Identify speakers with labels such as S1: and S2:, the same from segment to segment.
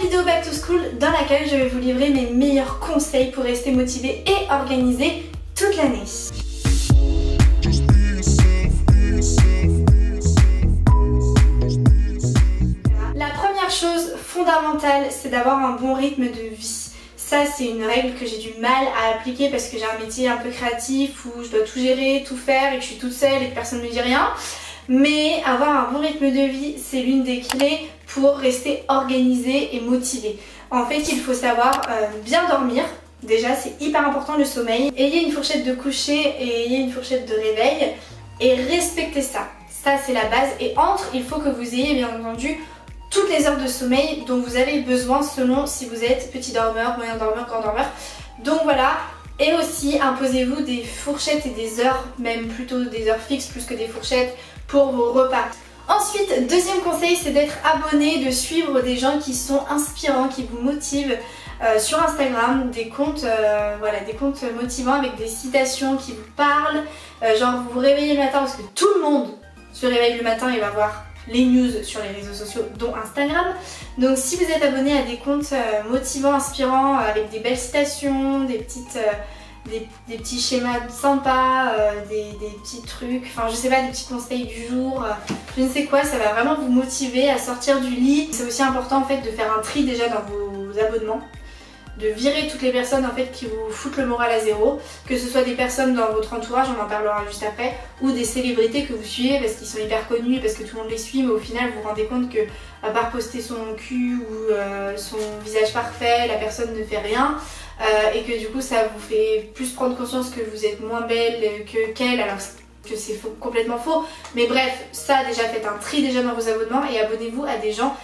S1: vidéo Back to School dans laquelle je vais vous livrer mes meilleurs conseils pour rester motivé et organisé toute l'année. La première chose fondamentale, c'est d'avoir un bon rythme de vie. Ça, c'est une règle que j'ai du mal à appliquer parce que j'ai un métier un peu créatif où je dois tout gérer, tout faire et que je suis toute seule et que personne ne me dit rien. Mais avoir un bon rythme de vie, c'est l'une des clés pour rester organisé et motivé. En fait, il faut savoir bien dormir. Déjà, c'est hyper important le sommeil. Ayez une fourchette de coucher et ayez une fourchette de réveil et respectez ça. Ça, c'est la base. Et entre, il faut que vous ayez bien entendu toutes les heures de sommeil dont vous avez besoin selon si vous êtes petit dormeur, moyen dormeur, grand dormeur. Donc voilà. Et aussi, imposez-vous des fourchettes et des heures, même plutôt des heures fixes plus que des fourchettes pour vos repas. Ensuite, deuxième conseil, c'est d'être abonné, de suivre des gens qui sont inspirants, qui vous motivent sur Instagram, des comptes, voilà, des comptes motivants avec des citations qui vous parlent. Genre vous vous réveillez le matin parce que tout le monde se réveille le matin et va voir les news sur les réseaux sociaux, dont Instagram. Donc si vous êtes abonné à des comptes motivants, inspirants, avec des belles citations, des petits schémas sympas, des petits trucs, enfin je sais pas, des petits conseils du jour, je ne sais quoi, ça va vraiment vous motiver à sortir du lit. C'est aussi important en fait de faire un tri déjà dans vos abonnements, de virer toutes les personnes en fait qui vous foutent le moral à zéro, que ce soit des personnes dans votre entourage, on en parlera juste après, ou des célébrités que vous suivez parce qu'ils sont hyper connus, parce que tout le monde les suit, mais au final vous vous rendez compte que à part poster son cul ou son visage parfait, la personne ne fait rien. Et que du coup ça vous fait plus prendre conscience que vous êtes moins belle qu'elle, alors que c'est complètement faux. Mais bref, ça déjà, faites un tri déjà dans vos abonnements et abonnez-vous à des gens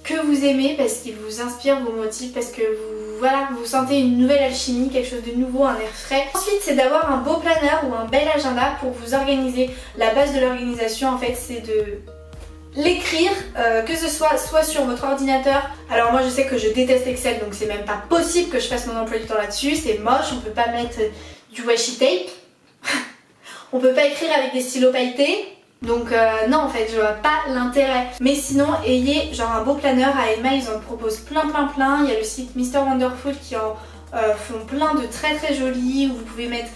S1: que vous aimez parce qu'ils vous inspirent, vous motivent, parce que vous sentez une nouvelle alchimie, quelque chose de nouveau, un air frais. Ensuite, c'est d'avoir un beau planeur ou un bel agenda pour vous organiser. La base de l'organisation en fait, c'est de l'écrire, que ce soit sur votre ordinateur. Alors moi je sais que je déteste Excel, donc c'est même pas possible que je fasse mon emploi du temps là-dessus, c'est moche, on peut pas mettre du washi tape, on peut pas écrire avec des stylos pailletés, donc non en fait je vois pas l'intérêt. Mais sinon ayez genre un beau planeur. À Emma ils en proposent plein, il y a le site Mr Wonderful qui en font plein de très jolis où vous pouvez mettre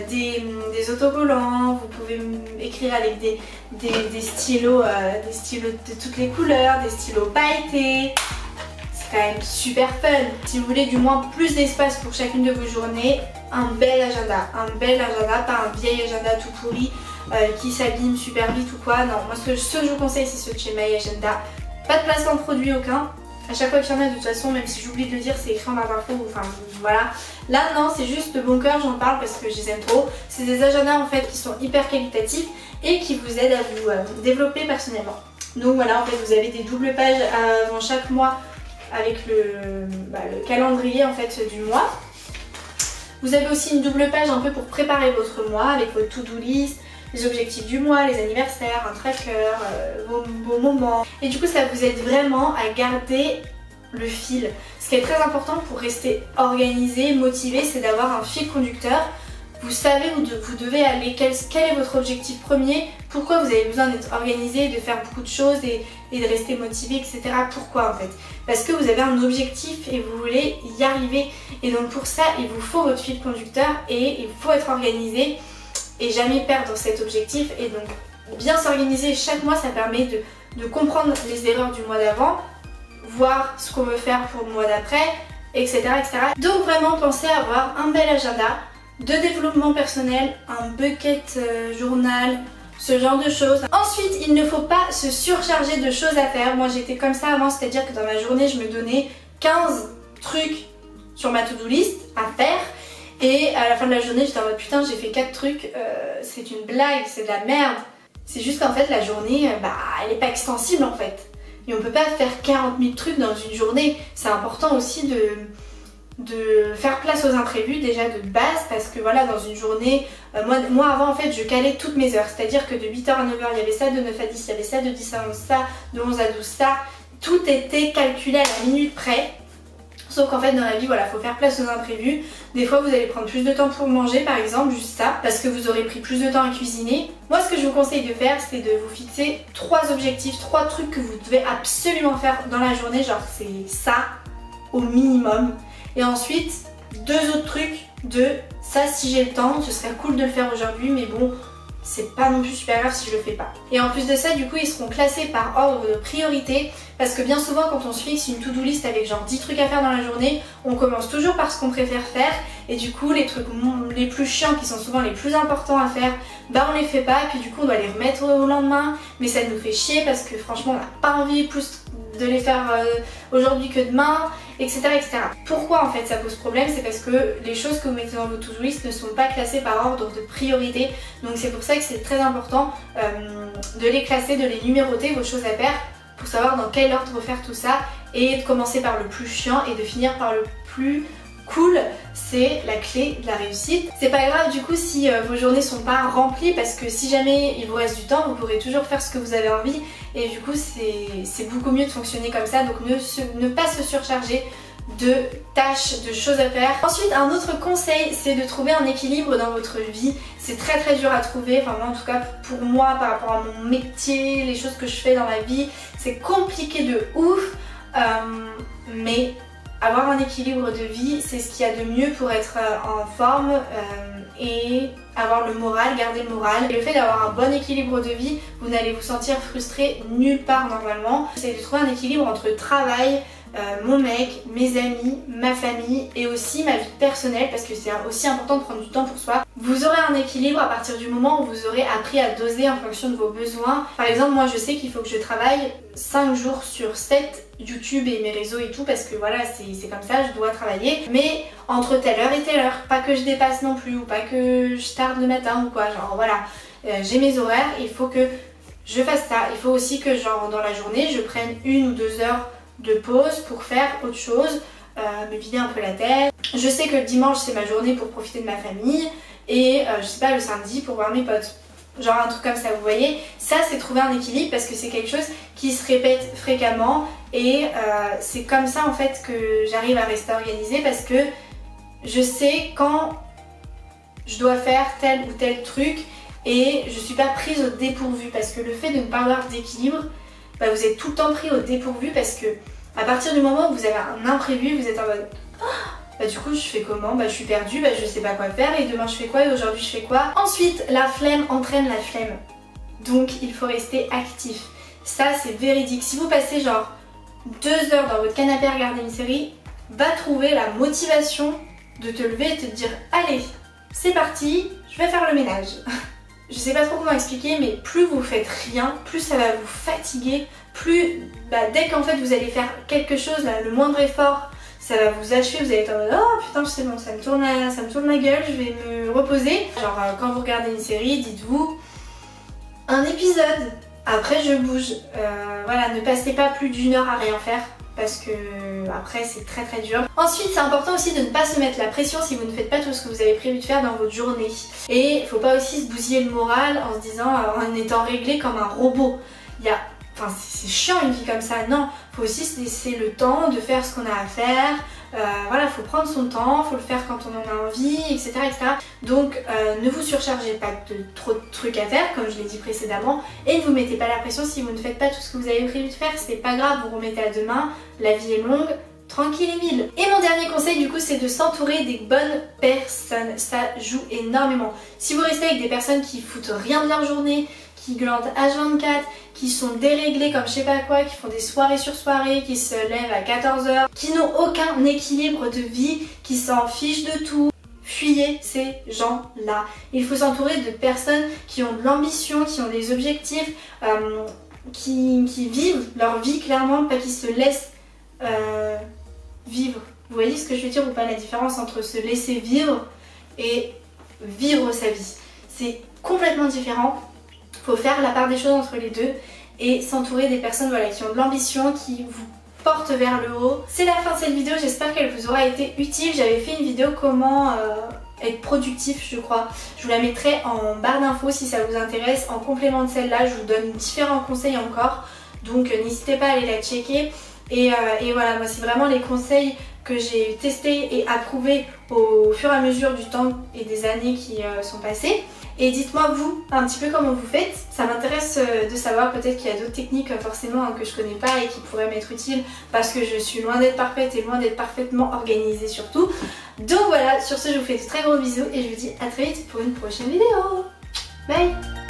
S1: des autocollants, vous pouvez écrire avec des stylos de toutes les couleurs, des stylos pailletés. C'est quand même super fun. Si vous voulez du moins plus d'espace pour chacune de vos journées, un bel agenda, pas un vieil agenda tout pourri qui s'abîme super vite ou quoi. Non, moi ce que je vous conseille c'est ce de chez My Agenda. Pas de placement de produit aucun. À chaque fois qu'il y en a, de toute façon, même si j'oublie de le dire, c'est écrit en barre d'infos, enfin voilà. Là non, c'est juste de bon cœur, j'en parle parce que je les aime trop. C'est des agendas en fait qui sont hyper qualitatifs et qui vous aident à vous développer personnellement. Donc voilà, en fait vous avez des doubles pages avant chaque mois avec le calendrier en fait du mois. Vous avez aussi une double page un peu pour préparer votre mois avec votre to-do list, les objectifs du mois, les anniversaires, un tracker, vos moments. Et du coup ça vous aide vraiment à garder le fil. Ce qui est très important pour rester organisé, motivé, c'est d'avoir un fil conducteur. Vous savez où vous devez aller, quel est votre objectif premier, pourquoi vous avez besoin d'être organisé, de faire beaucoup de choses et de rester motivé, etc. Pourquoi en fait? Parce que vous avez un objectif et vous voulez y arriver. Et donc pour ça, il vous faut votre fil conducteur et il faut être organisé et jamais perdre cet objectif. Et donc bien s'organiser chaque mois, ça permet de comprendre les erreurs du mois d'avant, voir ce qu'on veut faire pour le mois d'après, etc., etc. Donc vraiment pensez à avoir un bel agenda de développement personnel, un bucket journal, ce genre de choses. Ensuite, il ne faut pas se surcharger de choses à faire. Moi j'étais comme ça avant, c'est-à-dire que dans ma journée je me donnais 15 trucs sur ma to-do list à faire. Et à la fin de la journée j'étais en mode putain j'ai fait 4 trucs, c'est une blague, c'est de la merde. C'est juste qu'en fait la journée, elle n'est pas extensible en fait. Et on peut pas faire 40 000 trucs dans une journée. C'est important aussi de faire place aux imprévus déjà de base parce que voilà dans une journée, moi avant en fait je calais toutes mes heures. C'est-à-dire que de 8h à 9h il y avait ça, de 9 à 10 il y avait ça, de 10 à 11 ça, de 11 à 12 ça. Tout était calculé à la minute près. Sauf qu'en fait dans la vie voilà, faut faire place aux imprévus. Des fois vous allez prendre plus de temps pour manger par exemple, juste ça, parce que vous aurez pris plus de temps à cuisiner. Moi ce que je vous conseille de faire, c'est de vous fixer 3 objectifs, 3 trucs que vous devez absolument faire dans la journée, genre c'est ça au minimum. Et ensuite 2 autres trucs de ça si j'ai le temps, ce serait cool de le faire aujourd'hui mais bon, c'est pas non plus super grave si je le fais pas. Et en plus de ça, du coup, ils seront classés par ordre de priorité parce que bien souvent, quand on se fixe une to-do list avec genre 10 trucs à faire dans la journée, on commence toujours par ce qu'on préfère faire et du coup, les trucs les plus chiants qui sont souvent les plus importants à faire, bah on les fait pas et puis du coup, on doit les remettre au lendemain, mais ça nous fait chier parce que franchement, on n'a pas envie plus de les faire aujourd'hui que demain, etc., etc. Pourquoi en fait ça pose problème? C'est parce que les choses que vous mettez dans vos to-do list ne sont pas classées par ordre de priorité. Donc c'est pour ça que c'est très important de les classer, de les numéroter, vos choses à faire, pour savoir dans quel ordre faire tout ça et de commencer par le plus chiant et de finir par le plus cool. C'est la clé de la réussite. C'est pas grave du coup si vos journées sont pas remplies parce que si jamais il vous reste du temps, vous pourrez toujours faire ce que vous avez envie et du coup c'est beaucoup mieux de fonctionner comme ça. Donc ne pas se surcharger de tâches, de choses à faire. Ensuite un autre conseil, c'est de trouver un équilibre dans votre vie. C'est très dur à trouver, enfin moi en tout cas pour moi par rapport à mon métier, les choses que je fais dans ma vie, c'est compliqué de ouf, mais avoir un équilibre de vie, c'est ce qu'il y a de mieux pour être en forme et avoir le moral, garder le moral. Et le fait d'avoir un bon équilibre de vie, vous n'allez vous sentir frustré nulle part normalement. C'est de trouver un équilibre entre travail, mon mec, mes amis, ma famille et aussi ma vie personnelle parce que c'est aussi important de prendre du temps pour soi. Vous aurez un équilibre à partir du moment où vous aurez appris à doser en fonction de vos besoins. Par exemple, moi je sais qu'il faut que je travaille 5 jours sur 7 YouTube et mes réseaux et tout parce que voilà c'est comme ça, je dois travailler. Mais entre telle heure et telle heure, pas que je dépasse non plus ou pas que je tarde le matin ou quoi, genre voilà. J'ai mes horaires, il faut que je fasse ça. Il faut aussi que genre dans la journée je prenne 1 ou 2 heures de pause pour faire autre chose, me vider un peu la tête. Je sais que le dimanche c'est ma journée pour profiter de ma famille et je sais pas le samedi pour voir mes potes. Genre un truc comme ça, vous voyez. Ça c'est trouver un équilibre parce que c'est quelque chose qui se répète fréquemment et c'est comme ça en fait que j'arrive à rester organisée parce que je sais quand je dois faire tel ou tel truc et je suis pas prise au dépourvu parce que le fait de ne pas avoir d'équilibre, bah vous êtes tout le temps pris au dépourvu parce que à partir du moment où vous avez un imprévu, vous êtes en mode bah du coup je fais comment? Bah je suis perdue, bah je sais pas quoi faire et demain je fais quoi et aujourd'hui je fais quoi? Ensuite la flemme entraîne la flemme. Donc il faut rester actif. Ça c'est véridique. Si vous passez genre 2 heures dans votre canapé à regarder une série, va trouver la motivation de te lever et te dire allez c'est parti, je vais faire le ménage. Je sais pas trop comment expliquer mais plus vous faites rien, plus ça va vous fatiguer, plus dès qu'en fait vous allez faire quelque chose, là, le moindre effort, ça va vous achever, vous allez être en mode oh putain c'est bon, ça me tourne la gueule, je vais me reposer. Genre quand vous regardez une série, dites-vous un épisode, après je bouge. Voilà, ne passez pas plus d'1 heure à rien faire parce que après c'est très dur. Ensuite c'est important aussi de ne pas se mettre la pression si vous ne faites pas tout ce que vous avez prévu de faire dans votre journée. Et il faut pas aussi se bousiller le moral en se disant en étant réglé comme un robot. Enfin c'est chiant une vie comme ça, non, faut aussi se laisser le temps de faire ce qu'on a à faire, voilà, faut prendre son temps, faut le faire quand on en a envie, etc. Donc ne vous surchargez pas de trop de trucs à faire, comme je l'ai dit précédemment, et ne vous mettez pas la pression si vous ne faites pas tout ce que vous avez prévu de faire, c'est pas grave, vous remettez à demain, la vie est longue, tranquille et mille. Et mon dernier conseil du coup c'est de s'entourer des bonnes personnes, ça joue énormément. Si vous restez avec des personnes qui foutent rien de leur journée, qui glandent H24, qui sont déréglés comme je sais pas quoi, qui font des soirées sur soirées, qui se lèvent à 14 h, qui n'ont aucun équilibre de vie, qui s'en fichent de tout. Fuyez ces gens-là. Il faut s'entourer de personnes qui ont de l'ambition, qui ont des objectifs, qui vivent leur vie clairement, pas qui se laissent vivre. Vous voyez ce que je veux dire ou pas, la différence entre se laisser vivre et vivre sa vie? C'est complètement différent. Faut faire la part des choses entre les deux et s'entourer des personnes voilà, qui ont de l'ambition, qui vous portent vers le haut. C'est la fin de cette vidéo, j'espère qu'elle vous aura été utile. J'avais fait une vidéo comment être productif je crois. Je vous la mettrai en barre d'infos si ça vous intéresse. En complément de celle-là, je vous donne différents conseils encore. Donc n'hésitez pas à aller la checker. Et voilà, moi c'est vraiment les conseils que j'ai testé et approuvé au fur et à mesure du temps et des années qui sont passées. Et dites-moi vous un petit peu comment vous faites, ça m'intéresse de savoir, peut-être qu'il y a d'autres techniques forcément que je connais pas et qui pourraient m'être utiles parce que je suis loin d'être parfaite et loin d'être parfaitement organisée surtout. Donc voilà, sur ce je vous fais de très gros bisous et je vous dis à très vite pour une prochaine vidéo. Bye!